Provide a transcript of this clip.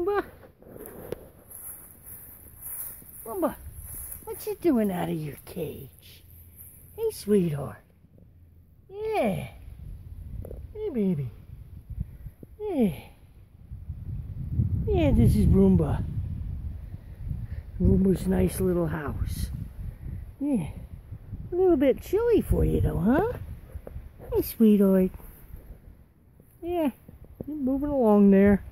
Roomba? Roomba, what you doing out of your cage? Hey, sweetheart. Yeah. Hey, baby. Yeah. Yeah, this is Roomba. Roomba's nice little house. Yeah. A little bit chilly for you, though, huh? Hey, sweetheart. Yeah, you're moving along there.